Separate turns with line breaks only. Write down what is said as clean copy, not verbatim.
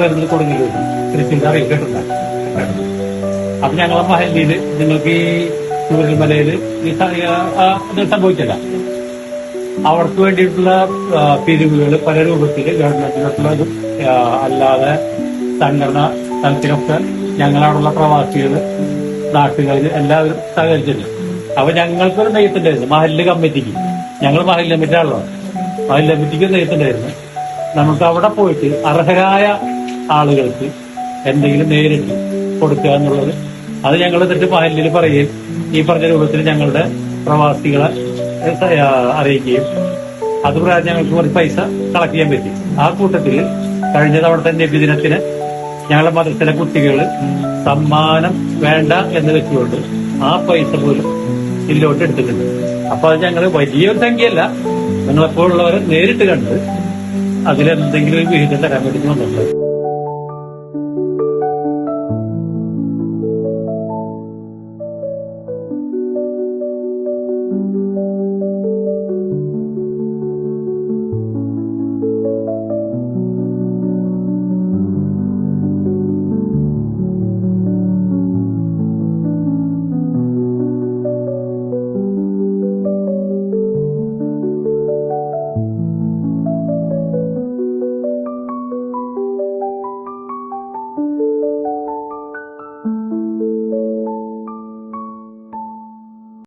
വരുന്നത് കൊടുങ്ങല്ലൂർ തൃശ്ശൂർ അറിയിച്ചിട്ടുണ്ട്. അപ്പൊ ഞങ്ങളെ മഹല്ലിയില് നിങ്ങൾക്ക് ഈ ചൂരൽമലയില് ഇത് സംഭവിച്ചില്ല. അവർക്ക് വേണ്ടിയിട്ടുള്ള പിരിവുകൾ പല രൂപത്തിൽ ഗവൺമെന്റിനോട്ടുള്ളതും അല്ലാതെ സംഘടന തലത്തിലൊക്കെ ഞങ്ങളവിടെയുള്ള പ്രവാസികൾ നാട്ടുകാർ എല്ലാവരും സഹകരിച്ചിട്ടുണ്ട്. അപ്പൊ ഞങ്ങൾക്കൊരു നെയ്ത്തുണ്ടായിരുന്നു മഹല്ല് കമ്മിറ്റിക്ക്. ഞങ്ങൾ മഹല്ല് കമ്മിറ്റി ആളാണ്. മഹല്ല് കമ്മിറ്റിക്ക് നെയ്ത്തുണ്ടായിരുന്നു. നമുക്ക് അവിടെ പോയിട്ട് അർഹരായ ആളുകൾക്ക് എന്തെങ്കിലും നേരിട്ട് കൊടുക്കുക എന്നുള്ളത് അത് ഞങ്ങൾ എന്നിട്ട് മഹല്ലിൽ പറയുകയും ഈ പറഞ്ഞ രൂപത്തിൽ ഞങ്ങളുടെ പ്രവാസികളെ അറിയിക്കുകയും അതുപ്രകാരം ഞങ്ങൾക്ക് കുറച്ച് പൈസ കളക്ട് ചെയ്യാൻ പറ്റി. ആ കൂട്ടത്തിൽ കഴിഞ്ഞ തവണത്തെ നബിദിനത്തിന് ഞങ്ങളുടെ മതത്തിലെ കുട്ടികൾ സമ്മാനം വേണ്ട എന്ന് വെച്ചുകൊണ്ട് ആ പൈസ പോലും ഇതിലോട്ട് എടുത്തിട്ടുണ്ട്. അപ്പൊ അത് ഞങ്ങൾ വലിയൊരു സംഖ്യയല്ല, നിങ്ങളെപ്പോഴുള്ളവരെ നേരിട്ട് കണ്ട് അതിലെന്തെങ്കിലും ഒരു വിഹിതം തരാൻ വേണ്ടി വന്നിട്ടുണ്ട്.